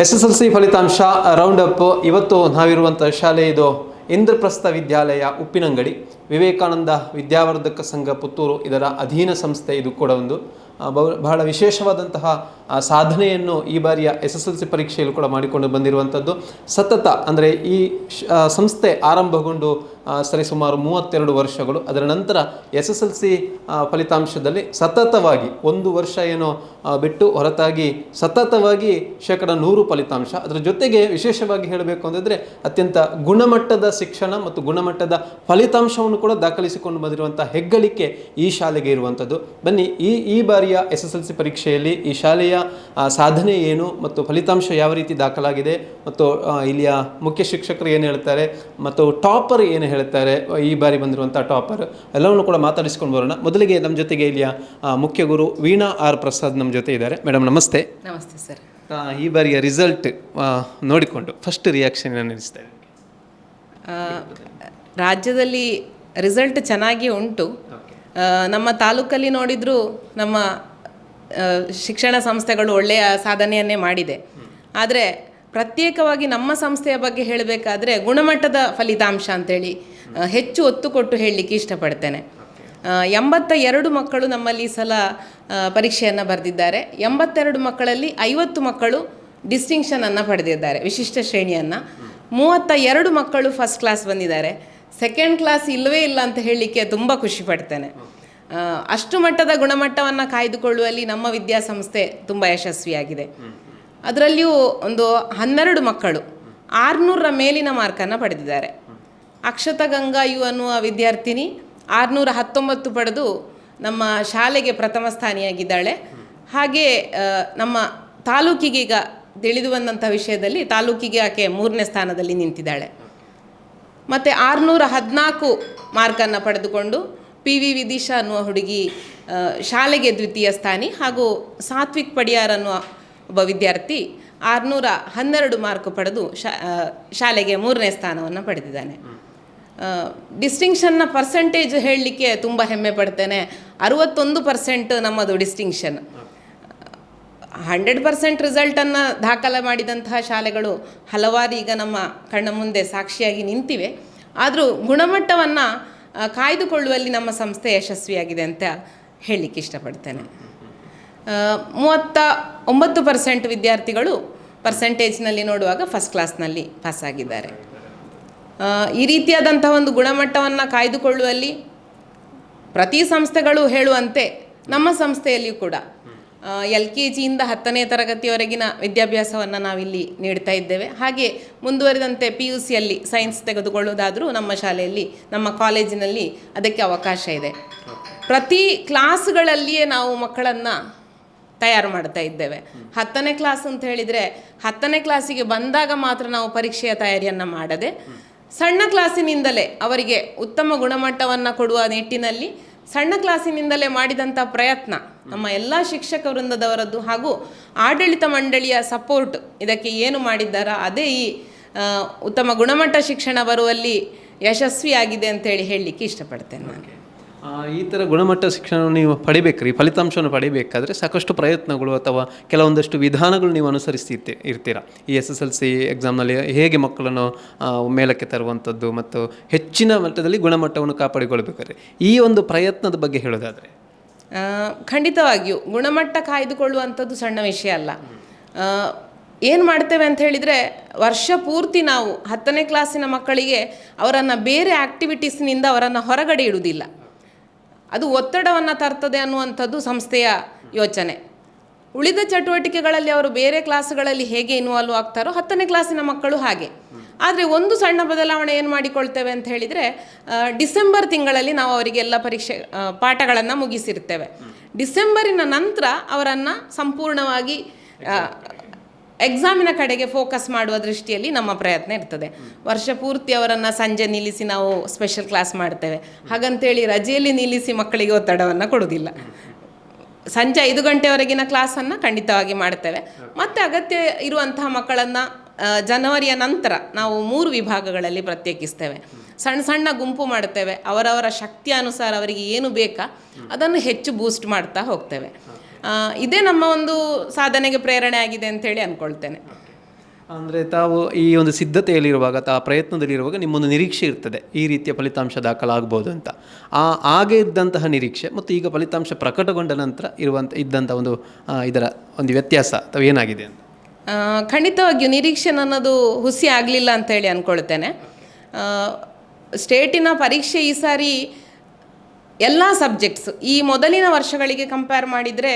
SSLC ಫಲಿತಾಂಶ round up. ಇವತ್ತು ನಾವಿರುವಂಥ ಶಾಲೆ ಇದು ಇಂದ್ರಪ್ರಸ್ಥ ವಿದ್ಯಾಲಯ ಉಪ್ಪಿನಂಗಡಿ, ವಿವೇಕಾನಂದ ವಿದ್ಯಾವರ್ಧಕ ಸಂಘ ಪುತ್ತೂರು ಇದರ ಅಧೀನ ಸಂಸ್ಥೆ. ಇದು ಕೂಡ ಒಂದು ಬಹಳ ವಿಶೇಷವಾದಂತಹ ಸಾಧನೆಯನ್ನು ಈ ಬಾರಿಯ SSLC ಪರೀಕ್ಷೆಯಲ್ಲಿ ಕೂಡ ಮಾಡಿಕೊಂಡು ಬಂದಿರುವಂಥದ್ದು. ಸತತ ಅಂದರೆ ಈ ಸಂಸ್ಥೆ ಆರಂಭಗೊಂಡು ಸರಿಸುಮಾರು 32 ವರ್ಷಗಳು. ಅದರ ನಂತರ SSLC ಫಲಿತಾಂಶದಲ್ಲಿ ಸತತವಾಗಿ 1 ವರ್ಷ ಏನೋ ಬಿಟ್ಟು ಹೊರತಾಗಿ ಸತತವಾಗಿ 100% ಫಲಿತಾಂಶ. ಅದರ ಜೊತೆಗೆ ವಿಶೇಷವಾಗಿ ಹೇಳಬೇಕು ಅಂತಂದರೆ ಅತ್ಯಂತ ಗುಣಮಟ್ಟದ ಶಿಕ್ಷಣ ಮತ್ತು ಗುಣಮಟ್ಟದ ಫಲಿತಾಂಶವನ್ನು ಕೂಡ ದಾಖಲಿಸಿಕೊಂಡು ಬಂದಿರುವಂಥ ಹೆಗ್ಗಳಿಕೆ ಈ ಶಾಲೆಗೆ ಇರುವಂಥದ್ದು. ಬನ್ನಿ, ಈ ಬಾರಿಯ SSLC ಪರೀಕ್ಷೆಯಲ್ಲಿ ಈ ಶಾಲೆಯ ಸಾಧನೆ ಏನು ಮತ್ತು ಫಲಿತಾಂಶ ಯಾವ ರೀತಿ ದಾಖಲಾಗಿದೆ ಮತ್ತು ಇಲ್ಲಿಯ ಮುಖ್ಯ ಶಿಕ್ಷಕರು ಏನು ಹೇಳ್ತಾರೆ ಮತ್ತು ಟಾಪರ್ ಏನು ಹೇಳ್ತಾರೆ, ಈ ಬಾರಿ ಬಂದಿರುವಂಥ ಟಾಪರ್ ಎಲ್ಲವನ್ನು ಕೂಡ ಮಾತಾಡಿಸ್ಕೊಂಡು ಬರೋಣ. ಮೊದಲಿಗೆ ನಮ್ಮ ಜೊತೆಗೆ ಇಲ್ಲಿಯ ಮುಖ್ಯ ಗುರು ವೀಣಾ ಆರ್ ಪ್ರಸಾದ್ ನಮ್ಮ ಜೊತೆ ಇದ್ದಾರೆ. ಮೇಡಮ್ ನಮಸ್ತೆ. ನಮಸ್ತೆ ಸರ್. ಈ ಬಾರಿಯ ರಿಸಲ್ಟ್ ನೋಡಿಕೊಂಡು ಫಸ್ಟ್ ರಿಯಾಕ್ಷನ್ ಏನು ಅನಿಸ್ತಾ ಇದೆ? ರಾಜ್ಯದಲ್ಲಿ ರಿಸಲ್ಟ್ ಚೆನ್ನಾಗಿ ಉಂಟು. ನಮ್ಮ ತಾಲೂಕಲ್ಲಿ ನೋಡಿದರೂ ನಮ್ಮ ಶಿಕ್ಷಣ ಸಂಸ್ಥೆಗಳು ಒಳ್ಳೆಯ ಸಾಧನೆಯನ್ನೇ ಮಾಡಿದೆ. ಆದರೆ ಪ್ರತ್ಯೇಕವಾಗಿ ನಮ್ಮ ಸಂಸ್ಥೆಯ ಬಗ್ಗೆ ಹೇಳಬೇಕಾದ್ರೆ ಗುಣಮಟ್ಟದ ಫಲಿತಾಂಶ ಅಂತೇಳಿ ಹೆಚ್ಚು ಒತ್ತು ಕೊಟ್ಟು ಹೇಳಲಿಕ್ಕೆ ಇಷ್ಟಪಡ್ತೇನೆ. 82 ಮಕ್ಕಳು ನಮ್ಮಲ್ಲಿ ಈ ಸಲ ಪರೀಕ್ಷೆಯನ್ನು ಬರೆದಿದ್ದಾರೆ. 82 ಮಕ್ಕಳಲ್ಲಿ 50 ಮಕ್ಕಳು ಡಿಸ್ಟಿಂಕ್ಷನನ್ನು ಪಡೆದಿದ್ದಾರೆ, ವಿಶಿಷ್ಟ ಶ್ರೇಣಿಯನ್ನು. 32 ಮಕ್ಕಳು ಫಸ್ಟ್ ಕ್ಲಾಸ್ ಬಂದಿದ್ದಾರೆ. ಸೆಕೆಂಡ್ ಕ್ಲಾಸ್ ಇಲ್ಲವೇ ಇಲ್ಲ ಅಂತ ಹೇಳಲಿಕ್ಕೆ ತುಂಬ ಖುಷಿ ಪಡ್ತೇನೆ. ಅಷ್ಟು ಮಟ್ಟದ ಗುಣಮಟ್ಟವನ್ನು ಕಾಯ್ದುಕೊಳ್ಳುವಲ್ಲಿ ನಮ್ಮ ವಿದ್ಯಾಸಂಸ್ಥೆ ತುಂಬ ಯಶಸ್ವಿಯಾಗಿದೆ. ಅದರಲ್ಲಿಯೂ ಒಂದು 12 ಮಕ್ಕಳು 600ರ ಮೇಲಿನ ಮಾರ್ಕನ್ನು ಪಡೆದಿದ್ದಾರೆ. ಅಕ್ಷತಾ ಗಂಗಾಯು ಅನ್ನುವ ವಿದ್ಯಾರ್ಥಿನಿ 619 ಪಡೆದು ನಮ್ಮ ಶಾಲೆಗೆ ಪ್ರಥಮ ಸ್ಥಾನಿಯಾಗಿದ್ದಾಳೆ. ಹಾಗೆ ನಮ್ಮ ತಾಲೂಕಿಗೀಗ ತಿಳಿದು ಬಂದಂಥ ವಿಷಯದಲ್ಲಿ ತಾಲೂಕಿಗೆ ಆಕೆ 3ನೇ ಸ್ಥಾನದಲ್ಲಿ ನಿಂತಿದ್ದಾಳೆ. ಮತ್ತು 614 ಮಾರ್ಕನ್ನು ಪಡೆದುಕೊಂಡು PV ವಿದಿಶಾ ಅನ್ನುವ ಹುಡುಗಿ ಶಾಲೆಗೆ ದ್ವಿತೀಯ ಸ್ಥಾನಿ, ಹಾಗೂ ಸಾತ್ವಿಕ್ ಪಡಿಯಾರ್ ಅನ್ನುವ ಒಬ್ಬ ವಿದ್ಯಾರ್ಥಿ 612 ಮಾರ್ಕ್ ಪಡೆದು ಶಾಲೆಗೆ 3ನೇ ಸ್ಥಾನವನ್ನು ಪಡೆದಿದ್ದಾನೆ. ಡಿಸ್ಟಿಂಕ್ಷನ್ನ ಪರ್ಸೆಂಟೇಜ್ ಹೇಳಲಿಕ್ಕೆ ತುಂಬ ಹೆಮ್ಮೆ ಪಡ್ತೇನೆ. 61% ನಮ್ಮದು ಡಿಸ್ಟಿಂಕ್ಷನ್. 100% ರಿಸಲ್ಟನ್ನು ದಾಖಲೆ ಮಾಡಿದಂತಹ ಶಾಲೆಗಳು ಹಲವಾರು ಈಗ ನಮ್ಮ ಕಣ್ಣ ಮುಂದೆ ಸಾಕ್ಷಿಯಾಗಿ ನಿಂತಿವೆ. ಆದರೂ ಗುಣಮಟ್ಟವನ್ನು ಕಾಯ್ದುಕೊಳ್ಳುವಲ್ಲಿ ನಮ್ಮ ಸಂಸ್ಥೆ ಯಶಸ್ವಿಯಾಗಿದೆ ಅಂತ ಹೇಳಲಿಕ್ಕೆ ಇಷ್ಟಪಡ್ತೇನೆ. 39% ವಿದ್ಯಾರ್ಥಿಗಳು ಪರ್ಸೆಂಟೇಜ್ನಲ್ಲಿ ನೋಡುವಾಗ ಫಸ್ಟ್ ಕ್ಲಾಸ್ನಲ್ಲಿ ಪಾಸಾಗಿದ್ದಾರೆ. ಈ ರೀತಿಯಾದಂಥ ಒಂದು ಗುಣಮಟ್ಟವನ್ನು ಕಾಯ್ದುಕೊಳ್ಳುವಲ್ಲಿ ಪ್ರತಿ ಸಂಸ್ಥೆಗಳು ಹೇಳುವಂತೆ ನಮ್ಮ ಸಂಸ್ಥೆಯಲ್ಲಿಯೂ ಕೂಡ LKGಯಿಂದ 10ನೇ ತರಗತಿಯವರೆಗಿನ ವಿದ್ಯಾಭ್ಯಾಸವನ್ನು ನಾವಿಲ್ಲಿ ನೀಡ್ತಾ ಇದ್ದೇವೆ. ಹಾಗೆ ಮುಂದುವರಿದಂತೆ PUCಯಲ್ಲಿ ಸೈನ್ಸ್ ತೆಗೆದುಕೊಳ್ಳುವುದಾದರೂ ನಮ್ಮ ಶಾಲೆಯಲ್ಲಿ, ನಮ್ಮ ಕಾಲೇಜಿನಲ್ಲಿ ಅದಕ್ಕೆ ಅವಕಾಶ ಇದೆ. ಪ್ರತಿ ಕ್ಲಾಸ್ಗಳಲ್ಲಿಯೇ ನಾವು ಮಕ್ಕಳನ್ನು ತಯಾರು ಮಾಡ್ತಾ ಇದ್ದೇವೆ. 10ನೇ ಕ್ಲಾಸ್ ಅಂತ ಹೇಳಿದರೆ 10ನೇ ಕ್ಲಾಸಿಗೆ ಬಂದಾಗ ಮಾತ್ರ ನಾವು ಪರೀಕ್ಷೆಯ ತಯಾರಿಯನ್ನು ಮಾಡದೆ, ಸಣ್ಣ ಕ್ಲಾಸಿನಿಂದಲೇ ಅವರಿಗೆ ಉತ್ತಮ ಗುಣಮಟ್ಟವನ್ನು ಕೊಡುವ ನಿಟ್ಟಿನಲ್ಲಿ ಸಣ್ಣ ಕ್ಲಾಸಿನಿಂದಲೇ ಮಾಡಿದಂಥ ಪ್ರಯತ್ನ ನಮ್ಮ ಎಲ್ಲ ಶಿಕ್ಷಕ ವೃಂದದವರದ್ದು ಹಾಗೂ ಆಡಳಿತ ಮಂಡಳಿಯ ಸಪೋರ್ಟ್ ಇದಕ್ಕೆ ಏನು ಮಾಡಿದ್ದಾರೋ ಅದೇ ಈ ಉತ್ತಮ ಗುಣಮಟ್ಟ ಶಿಕ್ಷಣ ಬರುವಲ್ಲಿ ಯಶಸ್ವಿಯಾಗಿದೆ ಅಂತೇಳಿ ಹೇಳಲಿಕ್ಕೆ ಇಷ್ಟಪಡ್ತೇನೆ ನಾನು. ಈ ಥರ ಗುಣಮಟ್ಟ ಶಿಕ್ಷಣವನ್ನು ನೀವು ಪಡಿಬೇಕ್ರಿ, ಫಲಿತಾಂಶವನ್ನು ಪಡಿಬೇಕಾದ್ರೆ ಸಾಕಷ್ಟು ಪ್ರಯತ್ನಗಳು ಅಥವಾ ಕೆಲವೊಂದಷ್ಟು ವಿಧಾನಗಳು ನೀವು ಇರ್ತೀರ. ಈ SSLC ಎಕ್ಸಾಮ್ನಲ್ಲಿ ಹೇಗೆ ಮಕ್ಕಳನ್ನು ಮೇಲಕ್ಕೆ ತರುವಂಥದ್ದು ಮತ್ತು ಹೆಚ್ಚಿನ ಮಟ್ಟದಲ್ಲಿ ಗುಣಮಟ್ಟವನ್ನು ಕಾಪಾಡಿಕೊಳ್ಬೇಕಾದ್ರೆ ಈ ಒಂದು ಪ್ರಯತ್ನದ ಬಗ್ಗೆ ಹೇಳೋದಾದರೆ? ಖಂಡಿತವಾಗಿಯೂ ಗುಣಮಟ್ಟ ಕಾಯ್ದುಕೊಳ್ಳುವಂಥದ್ದು ಸಣ್ಣ ವಿಷಯ ಅಲ್ಲ. ಏನು ಮಾಡ್ತೇವೆ ಅಂತ ಹೇಳಿದರೆ, ವರ್ಷ ಪೂರ್ತಿ ನಾವು 10ನೇ ಕ್ಲಾಸಿನ ಮಕ್ಕಳಿಗೆ ಅವರನ್ನು ಬೇರೆ ಆ್ಯಕ್ಟಿವಿಟೀಸ್ನಿಂದ ಅವರನ್ನು ಹೊರಗಡೆ ಇಡುವುದಿಲ್ಲ. ಅದು ಒತ್ತಡವನ್ನು ತರ್ತದೆ ಅನ್ನುವಂಥದ್ದು ಸಂಸ್ಥೆಯ ಯೋಚನೆ. ಉಳಿದ ಚಟುವಟಿಕೆಗಳಲ್ಲಿ ಅವರು ಬೇರೆ ಕ್ಲಾಸ್ಗಳಲ್ಲಿ ಹೇಗೆ ಇನ್ವಾಲ್ವ್ ಆಗ್ತಾರೋ 10ನೇ ಕ್ಲಾಸಿನ ಮಕ್ಕಳು ಹಾಗೆ. ಆದರೆ ಒಂದು ಸಣ್ಣ ಬದಲಾವಣೆ ಏನು ಮಾಡಿಕೊಳ್ತೇವೆ ಅಂತ ಹೇಳಿದರೆ, ಡಿಸೆಂಬರ್ ತಿಂಗಳಲ್ಲಿ ನಾವು ಅವರಿಗೆಲ್ಲ ಪಾಠಗಳನ್ನು ಮುಗಿಸಿರ್ತೇವೆ. ಡಿಸೆಂಬರಿನ ನಂತರ ಅವರನ್ನು ಸಂಪೂರ್ಣವಾಗಿ ಎಕ್ಸಾಮಿನ ಕಡೆಗೆ ಫೋಕಸ್ ಮಾಡುವ ದೃಷ್ಟಿಯಲ್ಲಿ ನಮ್ಮ ಪ್ರಯತ್ನ ಇರ್ತದೆ. ವರ್ಷ ಪೂರ್ತಿ ಅವರನ್ನು ಸಂಜೆ ನಿಲ್ಲಿಸಿ ನಾವು ಸ್ಪೆಷಲ್ ಕ್ಲಾಸ್ ಮಾಡ್ತೇವೆ. ಹಾಗಂತೇಳಿ ರಜೆಯಲ್ಲಿ ನಿಲ್ಲಿಸಿ ಮಕ್ಕಳಿಗೆ ಒತ್ತಡವನ್ನು ಕೊಡೋದಿಲ್ಲ. ಸಂಜೆ 5 ಗಂಟೆವರೆಗಿನ ಕ್ಲಾಸನ್ನು ಖಂಡಿತವಾಗಿ ಮಾಡ್ತೇವೆ. ಮತ್ತು ಅಗತ್ಯ ಇರುವಂತಹ ಮಕ್ಕಳನ್ನು ಜನವರಿಯ ನಂತರ ನಾವು 3 ವಿಭಾಗಗಳಲ್ಲಿ ಪ್ರತ್ಯೇಕಿಸ್ತೇವೆ. ಸಣ್ಣ ಸಣ್ಣ ಗುಂಪು ಮಾಡ್ತೇವೆ. ಅವರವರ ಶಕ್ತಿಯ ಅನುಸಾರ ಅವರಿಗೆ ಏನು ಬೇಕಾ ಅದನ್ನು ಹೆಚ್ಚು ಬೂಸ್ಟ್ ಮಾಡ್ತಾ ಹೋಗ್ತೇವೆ. ಇದೇ ನಮ್ಮ ಒಂದು ಸಾಧನೆಗೆ ಪ್ರೇರಣೆ ಆಗಿದೆ ಅಂತೇಳಿ ಅಂದ್ಕೊಳ್ತೇನೆ. ಅಂದರೆ ತಾವು ಈ ಒಂದು ಸಿದ್ಧತೆಯಲ್ಲಿರುವಾಗ ಪ್ರಯತ್ನದಲ್ಲಿರುವಾಗ ನಿಮ್ಮೊಂದು ನಿರೀಕ್ಷೆ ಇರ್ತದೆ ಈ ರೀತಿಯ ಫಲಿತಾಂಶ ದಾಖಲಾಗ್ಬೋದು ಅಂತ. ಹಾಗೆ ಇದ್ದಂತಹ ನಿರೀಕ್ಷೆ ಮತ್ತು ಈಗ ಫಲಿತಾಂಶ ಪ್ರಕಟಗೊಂಡ ನಂತರ ಇದ್ದಂಥ ಒಂದು ಇದರ ಒಂದು ವ್ಯತ್ಯಾಸ ಅಥವಾ ಏನಾಗಿದೆ ಅಂತ? ಖಂಡಿತವಾಗಿಯೂ ನಿರೀಕ್ಷೆ ನನ್ನದು ಹುಸಿ ಆಗಲಿಲ್ಲ ಅಂತೇಳಿ ಅಂದ್ಕೊಳ್ತೇನೆ. ಸ್ಟೇಟಿನ ಪರೀಕ್ಷೆ ಈ ಸಾರಿ ಎಲ್ಲ ಸಬ್ಜೆಕ್ಟ್ಸ್ ಈ ಮೊದಲಿನ ವರ್ಷಗಳಿಗೆ ಕಂಪೇರ್ ಮಾಡಿದರೆ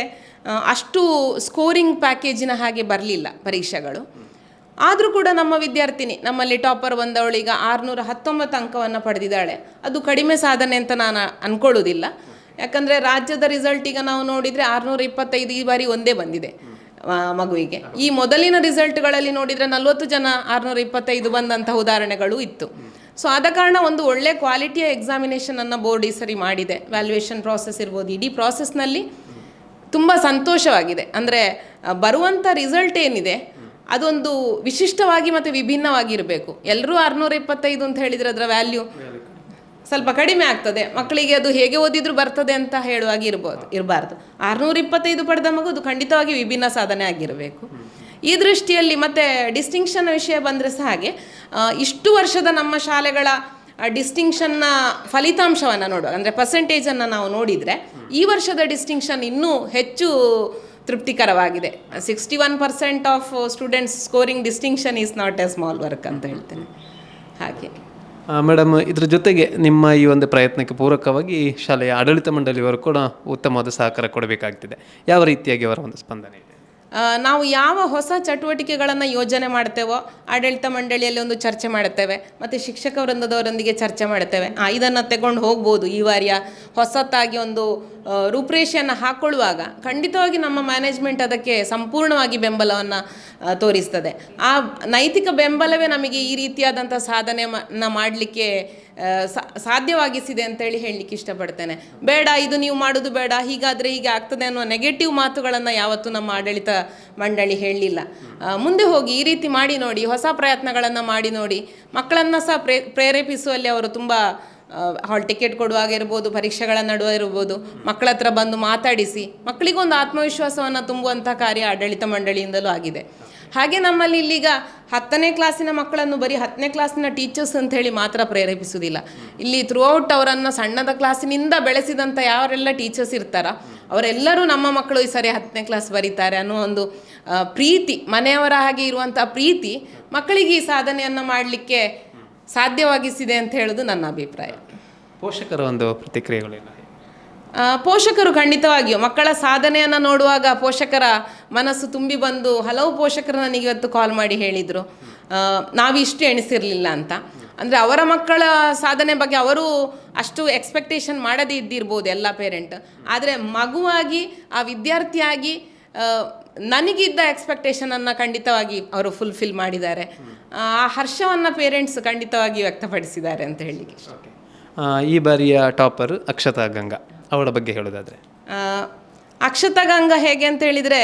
ಅಷ್ಟು ಸ್ಕೋರಿಂಗ್ ಪ್ಯಾಕೇಜಿನ ಹಾಗೆ ಬರಲಿಲ್ಲ ಪರೀಕ್ಷೆಗಳು. ಆದರೂ ಕೂಡ ನಮ್ಮ ವಿದ್ಯಾರ್ಥಿನಿ ನಮ್ಮಲ್ಲಿ ಟಾಪರ್ ಬಂದವಳು ಈಗ 619 ಅಂಕವನ್ನು ಪಡೆದಿದ್ದಾಳೆ. ಅದು ಕಡಿಮೆ ಸಾಧನೆ ಅಂತ ನಾನು ಅಂದ್ಕೊಳ್ಳೋದಿಲ್ಲ. ಯಾಕಂದರೆ ರಾಜ್ಯದ ರಿಸಲ್ಟ್ ಈಗ ನಾವು ನೋಡಿದರೆ 625 ಈ ಬಾರಿ ಒಂದೇ ಬಂದಿದೆ ಮಗುವಿಗೆ. ಈ ಮೊದಲಿನ ರಿಸಲ್ಟ್ಗಳಲ್ಲಿ ನೋಡಿದರೆ 40 ಜನ 625 ಬಂದಂಥ ಉದಾಹರಣೆಗಳು ಇತ್ತು. ಸೊ ಆದ ಕಾರಣ ಒಂದು ಒಳ್ಳೆ ಕ್ವಾಲಿಟಿಯ ಎಕ್ಸಾಮಿನೇಷನನ್ನು ಬೋರ್ಡ್ ಈ ಸರಿ ಮಾಡಿದೆ. ವ್ಯಾಲ್ಯೂಯೇಷನ್ ಪ್ರಾಸೆಸ್ ಇರ್ಬೋದು, ಇಡೀ ಪ್ರಾಸೆಸ್ನಲ್ಲಿ ತುಂಬ ಸಂತೋಷವಾಗಿದೆ. ಅಂದರೆ ಬರುವಂಥ ರಿಸಲ್ಟ್ ಏನಿದೆ ಅದೊಂದು ವಿಶಿಷ್ಟವಾಗಿ ಮತ್ತು ವಿಭಿನ್ನವಾಗಿರಬೇಕು. ಎಲ್ಲರೂ 625 ಅಂತ ಹೇಳಿದರೆ ಅದರ ವ್ಯಾಲ್ಯೂ ಸ್ವಲ್ಪ ಕಡಿಮೆ ಆಗ್ತದೆ. ಮಕ್ಕಳಿಗೆ ಅದು ಹೇಗೆ ಓದಿದ್ರು ಬರ್ತದೆ ಅಂತ ಹೇಳುವಾಗಿ ಇರಬಾರ್ದು. 625 ಪಡೆದ ಮಗು ಅದು ಖಂಡಿತವಾಗಿ ವಿಭಿನ್ನ ಸಾಧನೆ ಆಗಿರಬೇಕು. ಈ ದೃಷ್ಟಿಯಲ್ಲಿ ಮತ್ತು ಡಿಸ್ಟಿಂಕ್ಷನ್ ವಿಷಯ ಬಂದರೆ ಸಹ ಹಾಗೆ ಇಷ್ಟು ವರ್ಷದ ನಮ್ಮ ಶಾಲೆಗಳ ಡಿಸ್ಟಿಂಕ್ಷನ್ನ ಫಲಿತಾಂಶವನ್ನು ನೋಡುವ ಅಂದರೆ ಪರ್ಸೆಂಟೇಜನ್ನು ನಾವು ನೋಡಿದರೆ ಈ ವರ್ಷದ ಡಿಸ್ಟಿಂಕ್ಷನ್ ಇನ್ನೂ ಹೆಚ್ಚು ತೃಪ್ತಿಕರವಾಗಿದೆ. 61% of students scoring distinction is not A small work ಅಂತ ಹೇಳ್ತೇನೆ. ಹಾಗೆ ಮೇಡಮ್, ಇದ್ರ ಜೊತೆಗೆ ನಿಮ್ಮ ಈ ಒಂದು ಪ್ರಯತ್ನಕ್ಕೆ ಪೂರಕವಾಗಿ ಈ ಶಾಲೆಯ ಆಡಳಿತ ಮಂಡಳಿಯವರು ಕೂಡ ಉತ್ತಮವಾದ ಸಹಕಾರ ಕೊಡಬೇಕಾಗ್ತಿದೆ. ಯಾವ ರೀತಿಯಾಗಿ ಅವರ ಒಂದು ಸ್ಪಂದನೆ ಇದೆ? ನಾವು ಯಾವ ಹೊಸ ಚಟುವಟಿಕೆಗಳನ್ನು ಯೋಜನೆ ಮಾಡ್ತೇವೋ ಆಡಳಿತ ಮಂಡಳಿಯಲ್ಲಿ ಒಂದು ಚರ್ಚೆ ಮಾಡುತ್ತೇವೆ ಮತ್ತು ಶಿಕ್ಷಕ ವೃಂದದವರೊಂದಿಗೆ ಚರ್ಚೆ ಮಾಡುತ್ತೇವೆ. ಇದನ್ನು ತಗೊಂಡು ಹೋಗ್ಬೋದು, ಈ ವಾರ್ಯ ಹೊಸತಾಗಿ ಒಂದು ರೂಪರೇಷೆಯನ್ನು ಹಾಕ್ಕೊಳ್ಳುವಾಗ ಖಂಡಿತವಾಗಿ ನಮ್ಮ ಮ್ಯಾನೇಜ್ಮೆಂಟ್ ಅದಕ್ಕೆ ಸಂಪೂರ್ಣವಾಗಿ ಬೆಂಬಲವನ್ನು ತೋರಿಸ್ತದೆ. ಆ ನೈತಿಕ ಬೆಂಬಲವೇ ನಮಗೆ ಈ ರೀತಿಯಾದಂಥ ಸಾಧನೆಯನ್ನು ಮಾಡಲಿಕ್ಕೆ ಸಾಧ್ಯವಾಗಿಸಿದೆ ಅಂತೇಳಿ ಹೇಳಲಿಕ್ಕೆ ಇಷ್ಟಪಡ್ತೇನೆ. ಬೇಡ, ಇದು ನೀವು ಮಾಡೋದು ಬೇಡ, ಹೀಗಾದರೆ ಹೀಗೆ ಆಗ್ತದೆ ಅನ್ನುವ ನೆಗೆಟಿವ್ ಮಾತುಗಳನ್ನು ಯಾವತ್ತೂ ನಮ್ಮ ಆಡಳಿತ ಮಂಡಳಿ ಹೇಳಲಿಲ್ಲ. ಮುಂದೆ ಹೋಗಿ ಈ ರೀತಿ ಮಾಡಿ ನೋಡಿ, ಹೊಸ ಪ್ರಯತ್ನಗಳನ್ನು ಮಾಡಿ ನೋಡಿ, ಮಕ್ಕಳನ್ನು ಸಹ ಪ್ರೇರೇಪಿಸುವಲ್ಲಿ ಅವರು ತುಂಬ ಹಾಲ್ ಟಿಕೆಟ್ ಕೊಡುವಾಗ ಇರ್ಬೋದು, ಪರೀಕ್ಷೆಗಳ ನಡುವೆ ಇರ್ಬೋದು, ಮಕ್ಕಳ ಹತ್ರ ಬಂದು ಮಾತಾಡಿಸಿ ಮಕ್ಕಳಿಗೊಂದು ಆತ್ಮವಿಶ್ವಾಸವನ್ನು ತುಂಬುವಂಥ ಕಾರ್ಯ ಆಡಳಿತ ಮಂಡಳಿಯಿಂದಲೂ ಆಗಿದೆ. ಹಾಗೆ ನಮ್ಮಲ್ಲಿ ಇಲ್ಲೀಗ 10ನೇ ಕ್ಲಾಸಿನ ಮಕ್ಕಳನ್ನು ಬರೀ 10ನೇ ಕ್ಲಾಸಿನ ಟೀಚರ್ಸ್ ಅಂತ ಹೇಳಿ ಮಾತ್ರ ಪ್ರೇರೇಪಿಸುವುದಿಲ್ಲ. ಇಲ್ಲಿ ಥ್ರೂಔಟ್ ಅವರನ್ನು ಸಣ್ಣದ ಕ್ಲಾಸಿನಿಂದ ಬೆಳೆಸಿದಂಥ ಯಾರೆಲ್ಲ ಟೀಚರ್ಸ್ ಇರ್ತಾರೋ ಅವರೆಲ್ಲರೂ ನಮ್ಮ ಮಕ್ಕಳು ಈ ಸರಿ 10ನೇ ಕ್ಲಾಸ್ ಬರೀತಾರೆ ಅನ್ನೋ ಒಂದು ಪ್ರೀತಿ, ಮನೆಯವರ ಹಾಗೆ ಇರುವಂಥ ಪ್ರೀತಿ ಮಕ್ಕಳಿಗೆ ಈ ಸಾಧನೆಯನ್ನು ಮಾಡಲಿಕ್ಕೆ ಸಾಧ್ಯವಾಗಿಸಿದೆ ಅಂತ ಹೇಳೋದು ನನ್ನ ಅಭಿಪ್ರಾಯ. ಪೋಷಕರ ಒಂದು ಪ್ರತಿಕ್ರಿಯೆಗಳೇನು? ಪೋಷಕರು ಖಂಡಿತವಾಗಿಯೂ ಮಕ್ಕಳ ಸಾಧನೆಯನ್ನು ನೋಡುವಾಗ ಪೋಷಕರ ಮನಸ್ಸು ತುಂಬಿ ಬಂದು ಹಲವು ಪೋಷಕರು ನನಗೆ ಇವತ್ತು ಕಾಲ್ ಮಾಡಿ ಹೇಳಿದರು, ನಾವಿಷ್ಟು ಎಣಿಸಿರಲಿಲ್ಲ ಅಂತ. ಅಂದರೆ ಅವರ ಮಕ್ಕಳ ಸಾಧನೆ ಬಗ್ಗೆ ಅವರು ಅಷ್ಟು ಎಕ್ಸ್ಪೆಕ್ಟೇಷನ್ ಮಾಡದೇ ಇದ್ದಿರ್ಬೋದು ಎಲ್ಲ ಪೇರೆಂಟ್, ಆದರೆ ಮಗುವಾಗಿ ಆ ವಿದ್ಯಾರ್ಥಿಯಾಗಿ ನನಗಿದ್ದ ಎಕ್ಸ್ಪೆಕ್ಟೇಷನನ್ನು ಖಂಡಿತವಾಗಿ ಅವರು ಫುಲ್ಫಿಲ್ ಮಾಡಿದ್ದಾರೆ. ಆ ಹರ್ಷವನ್ನು ಪೇರೆಂಟ್ಸ್ ಖಂಡಿತವಾಗಿ ವ್ಯಕ್ತಪಡಿಸಿದ್ದಾರೆ ಅಂತ ಹೇಳಲಿಕ್ಕೆ ಇಷ್ಟ. ಈ ಬಾರಿಯ ಟಾಪರ್ ಅಕ್ಷತಾ ಗಂಗಾ, ಅವಳ ಬಗ್ಗೆ ಹೇಳೋದಾದರೆ? ಅಕ್ಷತಾ ಗಂಗಾ ಹೇಗೆ ಅಂತ ಹೇಳಿದರೆ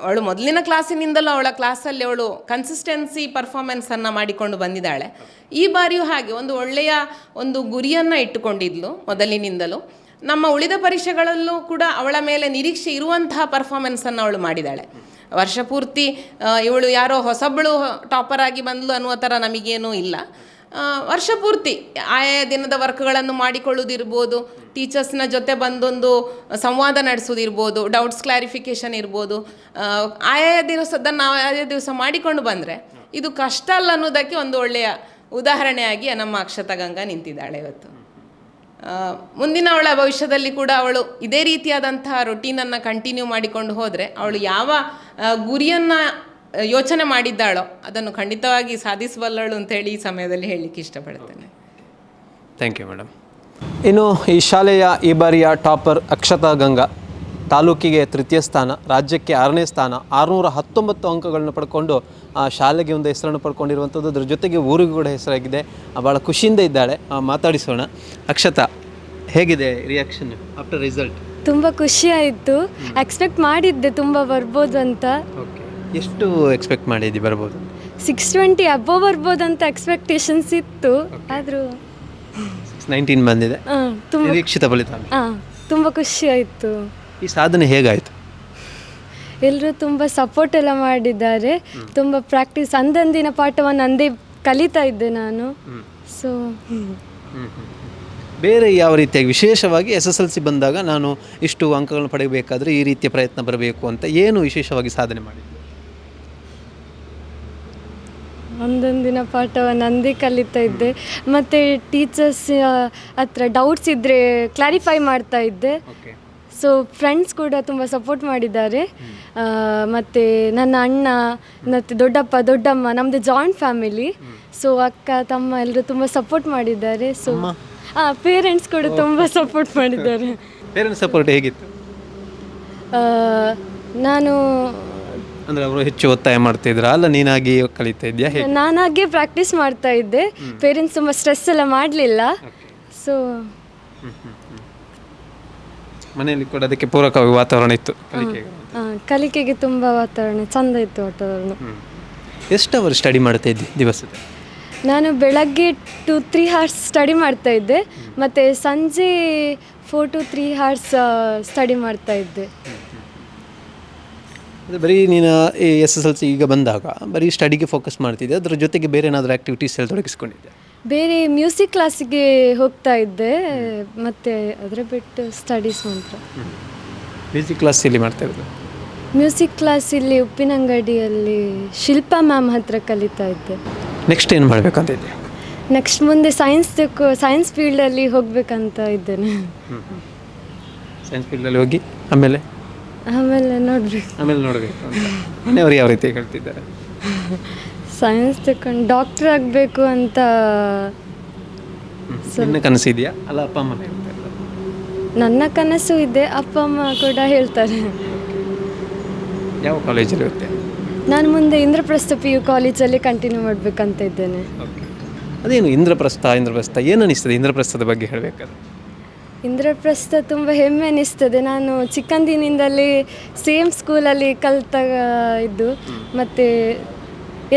ಅವಳು ಮೊದಲಿನ ಕ್ಲಾಸಿನಿಂದಲೂ ಅವಳ ಕ್ಲಾಸಲ್ಲಿ ಅವಳು ಕನ್ಸಿಸ್ಟೆನ್ಸಿ ಪರ್ಫಾರ್ಮೆನ್ಸನ್ನು ಮಾಡಿಕೊಂಡು ಬಂದಿದ್ದಾಳೆ. ಈ ಬಾರಿಯೂ ಹಾಗೆ ಒಂದು ಒಳ್ಳೆಯ ಒಂದು ಗುರಿಯನ್ನು ಇಟ್ಟುಕೊಂಡಿದ್ಲು ಮೊದಲಿನಿಂದಲೂ. ನಮ್ಮ ಉಳಿದ ಪರೀಕ್ಷೆಗಳಲ್ಲೂ ಕೂಡ ಅವಳ ಮೇಲೆ ನಿರೀಕ್ಷೆ ಇರುವಂತಹ ಪರ್ಫಾರ್ಮೆನ್ಸನ್ನು ಅವಳು ಮಾಡಿದ್ದಾಳೆ. ವರ್ಷ ಪೂರ್ತಿ ಇವಳು ಯಾರೋ ಹೊಸಬಳು ಟಾಪರ್ ಆಗಿ ಬಂದ್ಲು ಅನ್ನುವ ಥರ ನಮಗೇನೂ ಇಲ್ಲ. ವರ್ಷ ಪೂರ್ತಿ ಆಯಾ ದಿನದ ವರ್ಕ್ಗಳನ್ನು ಮಾಡಿಕೊಳ್ಳೋದಿರ್ಬೋದು, ಟೀಚರ್ಸ್ನ ಜೊತೆ ಬಂದೊಂದು ಸಂವಾದ ನಡೆಸೋದಿರ್ಬೋದು, ಡೌಟ್ಸ್ ಕ್ಲಾರಿಫಿಕೇಷನ್ ಇರ್ಬೋದು, ಆಯಾ ದಿವಸ ಮಾಡಿಕೊಂಡು ಬಂದರೆ ಇದು ಕಷ್ಟ ಅಲ್ಲ ಅನ್ನೋದಕ್ಕೆ ಒಂದು ಒಳ್ಳೆಯ ಉದಾಹರಣೆಯಾಗಿ ನಮ್ಮ ಅಕ್ಷತಾ ಗಂಗಾ ನಿಂತಿದ್ದಾಳೆ ಇವತ್ತು. ಮುಂದಿನ ಅವಳ ಭವಿಷ್ಯದಲ್ಲಿ ಕೂಡ ಅವಳು ಇದೇ ರೀತಿಯಾದಂತಹ ರೊಟೀನನ್ನು ಕಂಟಿನ್ಯೂ ಮಾಡಿಕೊಂಡು ಹೋದರೆ ಅವಳು ಯಾವ ಗುರಿಯನ್ನು ಯೋಚನೆ ಮಾಡಿದ್ದಾಳೋ ಅದನ್ನು ಖಂಡಿತವಾಗಿ ಸಾಧಿಸಬಲ್ಲಳು ಅಂತೇಳಿ ಈ ಸಮಯದಲ್ಲಿ ಹೇಳಲಿಕ್ಕೆ ಇಷ್ಟಪಡ್ತೇನೆ. Thank you madam. ಇನ್ನು ಈ ಶಾಲೆಯ ಈ ಬಾರಿಯ ಟಾಪರ್ ಅಕ್ಷತಾ ಗಂಗಾ ತಾಲೂಕಿಗೆ 3ಯ ಸ್ಥಾನ, ರಾಜ್ಯಕ್ಕೆ 6ನೇ ಸ್ಥಾನ, 619 ಅಂಕಗಳನ್ನು ಪಡ್ಕೊಂಡು ಆ ಶಾಲೆಗೆ ಒಂದು ಹೆಸರನ್ನು ಪಡ್ಕೊಂಡಿರುವಂಥದ್ದು. ಅದ್ರ ಜೊತೆಗೆ ಊರಿಗೂ ಕೂಡ ಹೆಸರಾಗಿದೆ. ಭಾಳ ಖುಷಿಯಿಂದ ಇದ್ದಾಳೆ, ಮಾತಾಡಿಸೋಣ. ಅಕ್ಷತಾ, ಹೇಗಿದೆ ರಿಯಾಕ್ಷನ್ ಆಫ್ಟರ್ ರಿಸಲ್ಟ್? ತುಂಬ ಖುಷಿ ಆಯಿತು. ಎಕ್ಸ್ಪೆಕ್ಟ್ ಮಾಡಿದ್ದೆ ತುಂಬ ಬರ್ಬೋದು ಅಂತ. ಓಕೆ, ಎಷ್ಟು ಎಕ್ಸ್ಪೆಕ್ಟ್ ಮಾಡಿದ್ದಿ ಬರ್ಬೋದು? 620 ಅಬೋವ್ ಬರ್ಬೋದು ಅಂತ ಎಕ್ಸ್ಪೆಕ್ಟೇಷನ್ಸ್ ಇತ್ತು, ಆದರೂ 619 ಬಂದಿದೆ. ನಿರೀಕ್ಷಿತ ಫಲಿತಾಂಶ. ತುಂಬ ಖುಷಿ ಆಯಿತು. ಈ ಸಾಧನೆ ಹೇಗಾಯಿತು? ಎಲ್ಲರೂ ತುಂಬ ಸಪೋರ್ಟ್ ಎಲ್ಲ ಮಾಡಿದ್ದಾರೆ. ತುಂಬ ಪ್ರಾಕ್ಟೀಸ್ ಅಂದಂದಿನ ಪಾಠವನ್ನು ಅಂದೇ ಕಲಿತಾ ಇದ್ದೆ ನಾನು. ಸೊ ಬೇರೆ ಯಾವ ರೀತಿಯಾಗಿ ವಿಶೇಷವಾಗಿ SSLC ಬಂದಾಗ ನಾನು ಇಷ್ಟು ಅಂಕಗಳನ್ನು ಪಡೆಯಬೇಕಾದ್ರೆ ಈ ರೀತಿಯ ಪ್ರಯತ್ನ ಬರಬೇಕು ಅಂತ ಏನು ವಿಶೇಷವಾಗಿ ಸಾಧನೆ ಮಾಡಿದ್ದು? ಒಂದೊಂದಿನ ಪಾಠವನ್ನು ಅಂದೇ ಕಲಿತಾ ಇದ್ದೆ. ಮತ್ತು ಟೀಚರ್ಸ್ ಹತ್ರ ಡೌಟ್ಸ್ ಇದ್ದರೆ ಕ್ಲಾರಿಫೈ ಮಾಡ್ತಾ ಇದ್ದೆ. ಸೊ ಫ್ರೆಂಡ್ಸ್ ಕೂಡ ತುಂಬ ಸಪೋರ್ಟ್ ಮಾಡಿದ್ದಾರೆ. ಮತ್ತು ನನ್ನ ಅಣ್ಣ ಮತ್ತು ದೊಡ್ಡಪ್ಪ ದೊಡ್ಡಮ್ಮ, ನಮ್ಮದು ಜಾಯಿಂಟ್ ಫ್ಯಾಮಿಲಿ. ಸೊ ಅಕ್ಕ ತಮ್ಮ ಎಲ್ಲರೂ ತುಂಬ ಸಪೋರ್ಟ್ ಮಾಡಿದ್ದಾರೆ. ಸೊ ಪೇರೆಂಟ್ಸ್ ಕೂಡ ತುಂಬ ಸಪೋರ್ಟ್ ಮಾಡಿದ್ದಾರೆ. ಪೇರೆಂಟ್ಸ್ ಸಪೋರ್ಟ್ ಹೇಗಿತ್ತು? ನಾನು ಅಂದರೆ ಅವರು ಹೆಚ್ಚು ಒತ್ತಾಯ ಮಾಡ್ತಿದ್ರಾ ಅಲ್ಲ ನೀನಾಗಿ ಕಲಿತಾ ಇದೆಯಾ? ನಾನಾಗೆ ಪ್ರಾಕ್ಟೀಸ್ ಮಾಡ್ತಾ ಇದ್ದೆ. ಪೇರೆಂಟ್ಸ್ ತುಂಬ ಸ್ಟ್ರೆಸ್ ಎಲ್ಲ ಮಾಡಲಿಲ್ಲ. ಸೊ ಮನೆಯಲ್ಲಿ ಕೂಡ ಅದಕ್ಕೆ ಪೂರಕವಾಗಿ ವಾತಾವರಣ ಇತ್ತು ಕಲಿಕೆಗೆ ತುಂಬ ವಾತಾವರಣ ಚೆಂದ ಇತ್ತು ವಾತಾವರಣ. ಎಷ್ಟು ಅವರ್ ಸ್ಟಡಿ ಮಾಡ್ತಾ ಇದ್ದೆ ದಿವಸದ? ನಾನು ಬೆಳಗ್ಗೆ 2-3 hours ಸ್ಟಡಿ ಮಾಡ್ತಾ ಇದ್ದೆ ಮತ್ತು ಸಂಜೆ 4-3 hours ಸ್ಟಡಿ ಮಾಡ್ತಾ ಇದ್ದೆ. ಅದು ಬರೀ ನೀನು ಈ SSLC ಈಗ ಬಂದಾಗ ಬರೀ ಸ್ಟಡಿಗೆ ಫೋಕಸ್ ಮಾಡ್ತಿದ್ದೆ, ಅದರ ಜೊತೆಗೆ ಬೇರೆ ಏನಾದರೂ ಆ್ಯಕ್ಟಿವಿಟೀಸ್ ಎಲ್ಲ ತೊಡಗಿಸ್ಕೊಂಡಿದ್ದೆ? ಬೇರೆ ಮ್ಯೂಸಿಕ್ ಕ್ಲಾಸಿಗೆ ಹೋಗ್ತಾ ಇದ್ದೆ ಮತ್ತು ಅದರ ಬಿಟ್ಟು ಸ್ಟಡೀಸ್ ಮಾತ್ರ. ಮ್ಯೂಸಿಕ್ ಕ್ಲಾಸ್ ಎಲ್ಲಿ ಮಾಡ್ತಾ ಇರೋದು? ಮ್ಯೂಸಿಕ್ ಕ್ಲಾಸ್ ಇಲ್ಲಿ ಉಪ್ಪಿನಂಗಡಿಯಲ್ಲಿ ಶಿಲ್ಪಾ ಮ್ಯಾಮ್ ಹತ್ರ ಕಲಿತಾ ಇದ್ದೆ. ನೆಕ್ಸ್ಟ್ ಏನು ಮಾಡಬೇಕಂತ ಇದ್ದೆ? ನೆಕ್ಸ್ಟ್ ಮುಂದೆ ಸೈನ್ಸ್ ಫೀಲ್ಡಲ್ಲಿ ಹೋಗಬೇಕಂತ ಇದ್ದೇನೆ. ಸೈನ್ಸ್ ಫೀಲ್ಡಲ್ಲಿ ಹೋಗಿ ಆಮೇಲೆ ನೋಡಬೇಕು ಅಂತ ಮನೆಯವರು ಯಾವ ರೀತಿ ಹೇಳ್ತಿದ್ದಾರೆ? ಸೈನ್ಸ್ ತಗೊಂಡು ಡಾಕ್ಟರ್ ಆಗಬೇಕು ಅಂತ. ನಿನ್ನ ಕನಸಿದೆಯಾ? ಅಲ್ಲ ಅಪ್ಪ ಅಮ್ಮ ಹೇಳ್ತಾರೆ. ನನ್ನ ಕನಸು ಇದೆ, ಅಪ್ಪ ಅಮ್ಮ ಕೂಡ ಹೇಳ್ತಾರೆ. ಯಾವ ಕಾಲೇಜಲ್ಲಿ ಇರುತ್ತೆ? ನಾನು ಮುಂದೆ ಇಂದ್ರಪ್ರಸ್ಥ PU ಕಾಲೇಜಲ್ಲಿ ಕಂಟಿನ್ಯೂ ಮಾಡಬೇಕಂತ ಇದ್ದೇನೆ. ಅದೇನು ಇಂದ್ರಪ್ರಸ್ಥ ಏನು ಅನಿಸ್ತದೆ ಇಂದ್ರಪ್ರಸ್ಥದ ಬಗ್ಗೆ ಹೇಳಬೇಕಾದ್ರೆ? ಇಂದ್ರಪ್ರಸ್ಥ ತುಂಬ ಹೆಮ್ಮೆ ಅನಿಸ್ತದೆ. ನಾನು ಚಿಕ್ಕಂದಿನಿಂದಲೇ ಸೇಮ್ ಸ್ಕೂಲಲ್ಲಿ ಕಲಿತ ಇದ್ದು ಮತ್ತು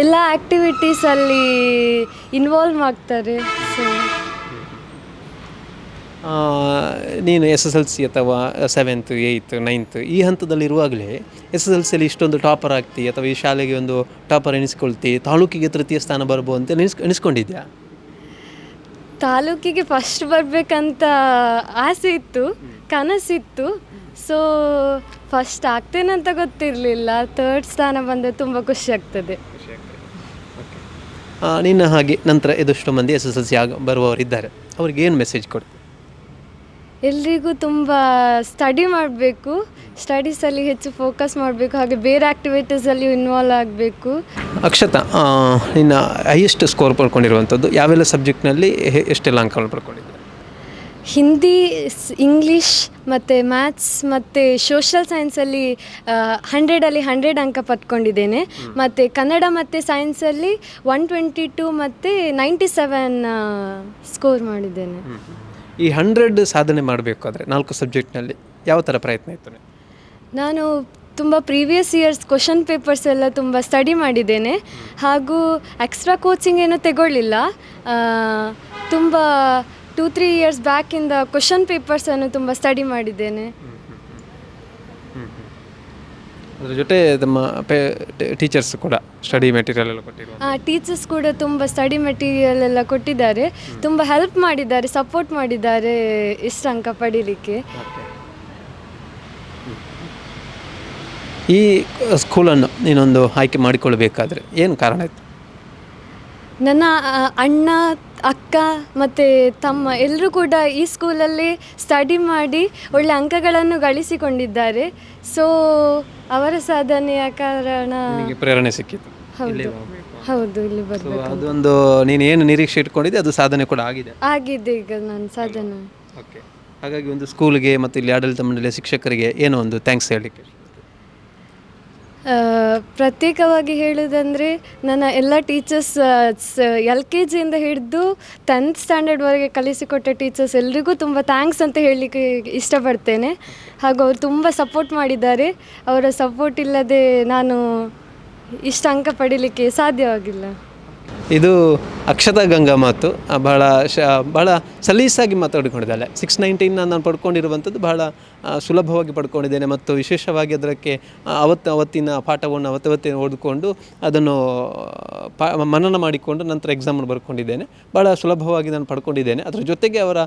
ಎಲ್ಲ ಆ್ಯಕ್ಟಿವಿಟೀಸಲ್ಲಿ ಇನ್ವಾಲ್ವ್ ಆಗ್ತಾರೆ. ಸೊ ನೀನು SSLC ಅಥವಾ 7th 8th 9th ಈ ಹಂತದಲ್ಲಿರುವಾಗಲೇ SSLCಯಲ್ಲಿ ಇಷ್ಟೊಂದು ಟಾಪರ್ ಆಗ್ತಿ ಅಥವಾ ಈ ಶಾಲೆಗೆ ಒಂದು ಟಾಪರ್ ಎನಿಸ್ಕೊಳ್ತಿ, ತಾಲೂಕಿಗೆ ತೃತೀಯ ಸ್ಥಾನ ಬರ್ಬೋದು ಅಂತ ಎನಿಸ್ಕೊಂಡಿದ್ಯಾ? ತಾಲೂಕಿಗೆ ಫಸ್ಟ್ ಬರಬೇಕಂತ ಆಸೆ ಇತ್ತು, ಕನಸಿತ್ತು. ಸೊ ಫಸ್ಟ್ ಆಗ್ತೇನಂತ ಗೊತ್ತಿರಲಿಲ್ಲ. 3rd ಸ್ಥಾನ ಬಂದರೆ ತುಂಬ ಖುಷಿ ಆಗ್ತದೆ. ನಿನ್ನ ಹಾಗೆ ನಂತರ ಇದಷ್ಟು ಮಂದಿ SSLC ಬರುವವರಿದ್ದಾರೆ, ಅವ್ರಿಗೆ ಏನು ಮೆಸೇಜ್ ಕೊಡ್ತೀವಿ? ಎಲ್ರಿಗೂ ತುಂಬ ಸ್ಟಡಿ ಮಾಡಬೇಕು, ಸ್ಟಡೀಸಲ್ಲಿ ಹೆಚ್ಚು ಫೋಕಸ್ ಮಾಡಬೇಕು, ಹಾಗೆ ಬೇರೆ ಆ್ಯಕ್ಟಿವಿಟೀಸಲ್ಲಿ ಇನ್ವಾಲ್ವ್ ಆಗಬೇಕು. ಅಕ್ಷತಾ, ನಿನ್ನ ಹೈಯೆಸ್ಟ್ ಸ್ಕೋರ್ ಪಡ್ಕೊಂಡಿರುವಂಥದ್ದು ಯಾವೆಲ್ಲ ಸಬ್ಜೆಕ್ಟ್ನಲ್ಲಿ ಎಷ್ಟೆಲ್ಲ ಅಂಕಗಳನ್ನು ಪಡ್ಕೊಂಡಿದ್ದೆ? ಹಿಂದಿ, ಇಂಗ್ಲೀಷ್ ಮತ್ತು ಮ್ಯಾಥ್ಸ್ ಮತ್ತು ಸೋಷಲ್ ಸೈನ್ಸಲ್ಲಿ 100ಅಲ್ಲಿ 100 ಅಂಕ ಪಡ್ಕೊಂಡಿದ್ದೇನೆ. ಮತ್ತು ಕನ್ನಡ ಮತ್ತು ಸೈನ್ಸಲ್ಲಿ 122 ಮತ್ತು 97 ಸ್ಕೋರ್ ಮಾಡಿದ್ದೇನೆ. ಈ 100 ಸಾಧನೆ ಮಾಡಬೇಕಾದ್ರೆ 4 ಸಬ್ಜೆಕ್ಟ್ನಲ್ಲಿ ಯಾವ ಥರ ಪ್ರಯತ್ನ ಇತ್ತು? ನಾನು ತುಂಬ ಪ್ರೀವಿಯಸ್ ಇಯರ್ಸ್ ಕ್ವಶನ್ ಪೇಪರ್ಸ್ ಎಲ್ಲ ತುಂಬ ಸ್ಟಡಿ ಮಾಡಿದ್ದೇನೆ. ಹಾಗೂ ಎಕ್ಸ್ಟ್ರಾ ಕೋಚಿಂಗ್ ಏನೂ ತಗೊಳ್ಳಿಲ್ಲ. ತುಂಬ 2-3 ಇಯರ್ಸ್ ಬ್ಯಾಕಿಂದ ಕ್ವಶನ್ ಪೇಪರ್ಸನ್ನು ತುಂಬ ಸ್ಟಡಿ ಮಾಡಿದ್ದೇನೆ. ಅದರ ಜೊತೆ ನಮ್ಮ ಟೀಚರ್ಸ್ ಕೂಡ ಸ್ಟಡಿ ಮೆಟೀರಿಯಲ್ ಎಲ್ಲ ಕೊಟ್ಟಿದ್ದಾರೆ. ಟೀಚರ್ಸ್ ಕೂಡ ತುಂಬ ಸ್ಟಡಿ ಮೆಟೀರಿಯಲ್ ಎಲ್ಲ ಕೊಟ್ಟಿದ್ದಾರೆ, ತುಂಬ ಹೆಲ್ಪ್ ಮಾಡಿದ್ದಾರೆ, ಸಪೋರ್ಟ್ ಮಾಡಿದ್ದಾರೆ ಇಷ್ಟು ಅಂಕ ಪಡೀಲಿಕ್ಕೆ. ಈ ಸ್ಕೂಲನ್ನು ನೀನೊಂದು ಆಯ್ಕೆ ಮಾಡಿಕೊಳ್ಬೇಕಾದ್ರೆ ಏನು ಕಾರಣ ಇತ್ತು? ನನ್ನ ಅಣ್ಣ, ಅಕ್ಕ ಮತ್ತು ತಮ್ಮ ಎಲ್ಲರೂ ಕೂಡ ಈ ಸ್ಕೂಲಲ್ಲಿ ಸ್ಟಡಿ ಮಾಡಿ ಒಳ್ಳೆ ಅಂಕಗಳನ್ನು ಗಳಿಸಿಕೊಂಡಿದ್ದಾರೆ. ಸೊ ಅವರ ಸಾಧನೆಯ ಕಾರಣ ಪ್ರೇರಣೆ ಸಿಕ್ಕಿತು. ಹೌದು, ಇಲ್ಲಿ ಬರಬೇಕು. ಅದೊಂದು ನೀನು ಏನು ನಿರೀಕ್ಷೆ ಇಟ್ಕೊಂಡಿದ್ದೆ ಅದು ಸಾಧನೆ ಕೂಡ ಆಗಿದೆ. ಈಗ ನನ್ನ ಸಾಧನೆ. ಓಕೆ, ಹಾಗಾಗಿ ಒಂದು ಸ್ಕೂಲ್ಗೆ ಮತ್ತು ಇಲ್ಲಿ ಆಡಳಿತ ಮಂಡಳಿಯ ಶಿಕ್ಷಕರಿಗೆ ಏನೋ ಒಂದು ಥ್ಯಾಂಕ್ಸ್ ಹೇಳಲಿಕ್ಕೆ? ಪ್ರತ್ಯೇಕವಾಗಿ ಹೇಳೋದಂದರೆ ನನ್ನ ಎಲ್ಲ ಟೀಚರ್ಸ್ LKG ಇಂದ ಹಿಡಿದು 10th ಸ್ಟ್ಯಾಂಡರ್ಡ್ವರೆಗೆ ಕಲಿಸಿಕೊಟ್ಟ ಟೀಚರ್ಸ್ ಎಲ್ರಿಗೂ ತುಂಬ ಥ್ಯಾಂಕ್ಸ್ ಅಂತ ಹೇಳಲಿಕ್ಕೆ ಇಷ್ಟಪಡ್ತೇನೆ. ಹಾಗೂ ಅವರು ತುಂಬ ಸಪೋರ್ಟ್ ಮಾಡಿದ್ದಾರೆ. ಅವರ ಸಪೋರ್ಟ್ ಇಲ್ಲದೆ ನಾನು ಇಷ್ಟು ಅಂಕ ಪಡೀಲಿಕ್ಕೆ ಸಾಧ್ಯವಾಗಿಲ್ಲ. ಇದು ಅಕ್ಷತಾ ಗಂಗಾ ಮಾತು ಬಹಳ ಸಲೀಸಾಗಿ ಮಾತಾಡಿಕೊಂಡಿದ್ದಾಳೆ. 619 ನಾನು ಪಡ್ಕೊಂಡಿರುವಂಥದ್ದು ಬಹಳ ಸುಲಭವಾಗಿ ಪಡ್ಕೊಂಡಿದ್ದೇನೆ ಮತ್ತು ವಿಶೇಷವಾಗಿ ಅದಕ್ಕೆ ಅವತ್ತಿನ ಪಾಠವನ್ನು ಅವತ್ತೇ ಓದಿಕೊಂಡು ಅದನ್ನು ಮನನ ಮಾಡಿಕೊಂಡು ನಂತರ ಎಕ್ಸಾಮನ್ನು ಬರ್ಕೊಂಡಿದ್ದೇನೆ. ಭಾಳ ಸುಲಭವಾಗಿ ನಾನು ಪಡ್ಕೊಂಡಿದ್ದೇನೆ. ಅದರ ಜೊತೆಗೆ ಅವರ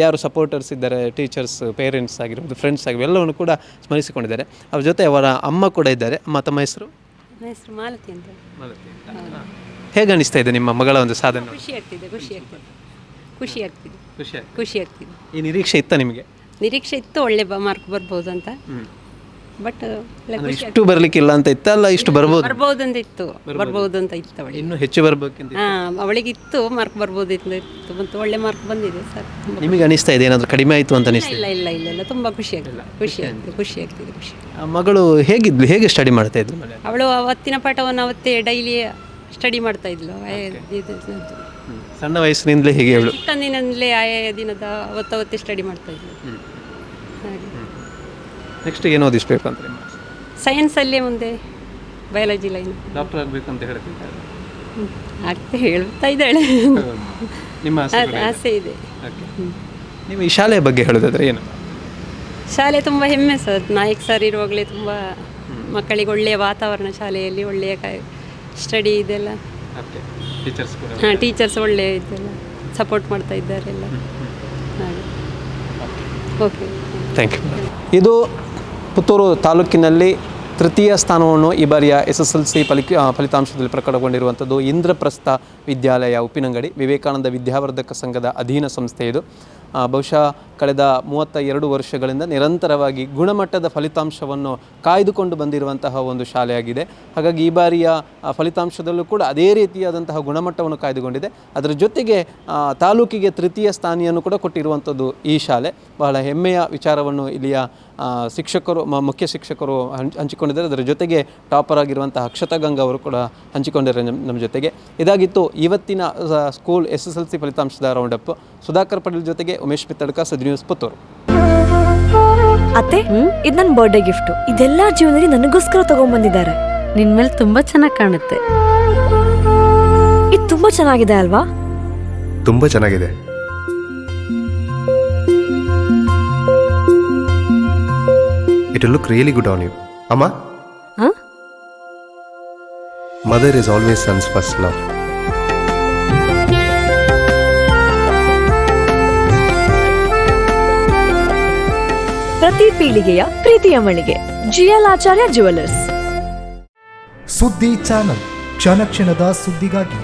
ಯಾರು ಸಪೋರ್ಟರ್ಸ್ ಇದ್ದಾರೆ, ಟೀಚರ್ಸ್, ಪೇರೆಂಟ್ಸ್ ಆಗಿರ್ಬೋದು, ಫ್ರೆಂಡ್ಸ್ ಆಗಿರ್ಬೋದು, ಎಲ್ಲವನ್ನು ಕೂಡ ಸ್ಮರಿಸಿಕೊಂಡಿದ್ದಾರೆ. ಅವ್ರ ಜೊತೆ ಅವರ ಅಮ್ಮ ಕೂಡ ಇದ್ದಾರೆ. ತಮ್ಮ ಹೆಸರು? ಹೆಸರು ಮಾಲತಿ ಅಂತ. ಹೇಗೆ ಅನಿಸ್ತಾ ಇದೆ ನಿಮ್ಮ ಮಗಳ ಒಂದು ಸಾಧನೆ? ಖುಷಿ ಆಗ್ತಿದೆ. ಈ ನಿರೀಕ್ಷೆ ಇತ್ತ ನಿಮಗೆ? ನಿರೀಕ್ಷೆ ಇತ್ತು, ಒಳ್ಳೆ ಮಾರ್ಕ್ ಬರ್ಬೋದು ಅಂತ. ಬಟ್ ಇಷ್ಟು ಬರಲಿಕ್ಕಿಲ್ಲ ಅಂತ ಇತ್ತ, ಅಲ್ಲ ಇಷ್ಟು ಬರ್ಬೋದು ಬರ್ಬೋದು ಅಂತ ಇತ್ತು ಅವಳಿಗೆ. ಇನ್ನೂ ಹೆಚ್ಚು ಬರ್ಬೇಕಿಂತ ಅವಳಿಗೆ ಇತ್ತು, ಮಾರ್ಕ್ ಬರ್ಬೋದು ಇತ್ತು ಮತ್ತು ಒಳ್ಳೆ ಮಾರ್ಕ್ ಬಂದಿದೆ ಸರ್. ನಿಮಗೆ ಅನಿಸ್ತಾ ಇದೆ ಏನಾದರೂ ಕಡಿಮೆ ಆಯಿತು ಅಂತ ಅನಿಸ್ತಾ? ಇಲ್ಲ ತುಂಬ ಖುಷಿ ಆಗ್ತಿದೆ. ಮಗಳು ಹೇಗೆ ಸ್ಟಡಿ ಮಾಡ್ತಾ ಇದ್ರು ಮನೆ? ಅವಳು ಅವತ್ತಿನ ಪಾಠವನ್ನು ಅವತ್ತೇ ಡೈಲಿ ಸ್ಟಡಿ ಮಾಡ್ತಾ ಇದ್ಲು. ಸಣ್ಣ ವಯಸ್ಸಿನಿಂದಲೇ ಹೇಗೆ ಅವಳು? ಚಿಕ್ಕಂದಿನಿಂದಲೇ ಆಯಾ ದಿನದ ಅವತ್ತೇ ಸ್ಟಡಿ ಮಾಡ್ತಾ ಇದ್ಲು. ಹಾಗೆ ನೆಕ್ಸ್ಟ್ ಏನು ಓದಿಸ್ಬೇಕು ಅಂತ? ಸೈನ್ಸಲ್ಲೇ ಮುಂದೆ ಬಯಾಲಜಿ ಲೈನ್ ಡಾಕ್ಟರ್ ಆಗಬೇಕು ಅಂತ ಹೇಳ್ತಿದ್ದಾರೆ. ಆಗ್ತಾ ಹೇಳ್ತಾ ಇದ್ದಾಳೆ. ನಿಮ್ಮ ಆಸೆ ಇದೆ. ನೀವು ಈ ಶಾಲೆಯ ಬಗ್ಗೆ ಹೇಳೋದಾದ್ರೆ ಏನು? ಶಾಲೆ ತುಂಬ ಹೆಮ್ಮೆ ಸರ್. ನಾಯಕ್ ಸರ್ ಇರುವಾಗಲೇ ತುಂಬ ಮಕ್ಕಳಿಗೆ ಒಳ್ಳೆಯ ವಾತಾವರಣ, ಶಾಲೆಯಲ್ಲಿ ಒಳ್ಳೆಯ ಸ್ಟಡಿ ಇದೆಲ್ಲ. ಟೀಚರ್ಸ್ ಒಳ್ಳೆಯ ಇದೆಲ್ಲ ಸಪೋರ್ಟ್ ಮಾಡ್ತಾ ಇದ್ದಾರೆ ಎಲ್ಲ. ಹಾಗೆ ಓಕೆ, ಥ್ಯಾಂಕ್ ಯು. ಇದು ಪುತ್ತೂರು ತಾಲೂಕಿನಲ್ಲಿ ತೃತೀಯ ಸ್ಥಾನವನ್ನು ಈ ಬಾರಿಯ SSLC ಫಲಿತಾಂಶದಲ್ಲಿ ಪ್ರಕಟಗೊಂಡಿರುವಂಥದ್ದು ಇಂದ್ರಪ್ರಸ್ಥ ವಿದ್ಯಾಲಯ ಉಪ್ಪಿನಂಗಡಿ, ವಿವೇಕಾನಂದ ವಿದ್ಯಾವರ್ಧಕ ಸಂಘದ ಅಧೀನ ಸಂಸ್ಥೆ ಇದು. ಬಹುಶಃ ಕಳೆದ 32 ವರ್ಷಗಳಿಂದ ನಿರಂತರವಾಗಿ ಗುಣಮಟ್ಟದ ಫಲಿತಾಂಶವನ್ನು ಕಾಯ್ದುಕೊಂಡು ಬಂದಿರುವಂತಹ ಒಂದು ಶಾಲೆಯಾಗಿದೆ. ಹಾಗಾಗಿ ಈ ಬಾರಿಯ ಫಲಿತಾಂಶದಲ್ಲೂ ಕೂಡ ಅದೇ ರೀತಿಯಾದಂತಹ ಗುಣಮಟ್ಟವನ್ನು ಕಾಯ್ದುಕೊಂಡಿದೆ. ಅದರ ಜೊತೆಗೆ ತಾಲೂಕಿಗೆ ತೃತೀಯ ಸ್ಥಾನಿಯನ್ನು ಕೂಡ ಕೊಟ್ಟಿರುವಂಥದ್ದು ಈ ಶಾಲೆ. ಬಹಳ ಹೆಮ್ಮೆಯ ವಿಚಾರವನ್ನು ಇಲ್ಲಿಯ ಶಿಕ್ಷಕರು, ಮುಖ್ಯ ಶಿಕ್ಷಕರು ಹಂಚಿಕೊಂಡಿದ್ದಾರೆ. ಅದರ ಜೊತೆಗೆ ಟಾಪರ್ ಆಗಿರುವಂತಹ ಅಕ್ಷತಾ ಗಂಗಾ ಅವರು ಕೂಡ ಹಂಚಿಕೊಂಡಿದ್ದಾರೆ ನಮ್ಮ ಜೊತೆಗೆ. ಇದಾಗಿತ್ತು ಇವತ್ತಿನ ಸ್ಕೂಲ್ SSLC ಫಲಿತಾಂಶದ ರೌಂಡಪ್. ಸುಧಾಕರ್ ಪಟೇಲ್ ಜೊತೆಗೆ ಉಮೇಶ್ ಪಿತ್ತಡ್ಕ, ಸುದ್ದಿ ನ್ಯೂಸ್, ಪುತ್ತೂರು. ಅತ್ತೆ, ಇದು ನನ್ನ ಬರ್ಡೇ ಗಿಫ್ಟ್. ಇದೆಲ್ಲ ಜೀವನದಲ್ಲಿ ನನಗೋಸ್ಕರ ತಗೊಂಡ್ಬಂದಿದ್ದಾರೆ. ನಿನ್ ಮೇಲೆ ತುಂಬಾ ಚೆನ್ನಾಗಿ ಕಾಣುತ್ತೆ. ಇದು ತುಂಬಾ ಚೆನ್ನಾಗಿದೆ ಅಲ್ವಾ? ತುಂಬಾ ಚೆನ್ನಾಗಿದೆ. It will look really good on you. Amma? Huh? Mother is always son's first love. ಪ್ರತಿ ಪೀಳಿಗೆಯ ಪ್ರೀತಿಯ ಮಳಿಗೆ GL ಆಚಾರ್ಯ ಜುವೆಲ್ಲರ್ಸ್. ಸುದ್ದಿ ಚಾನಲ್, ಕ್ಷಣ ಕ್ಷಣದ ಸುದ್ದಿಗಾಗಿ.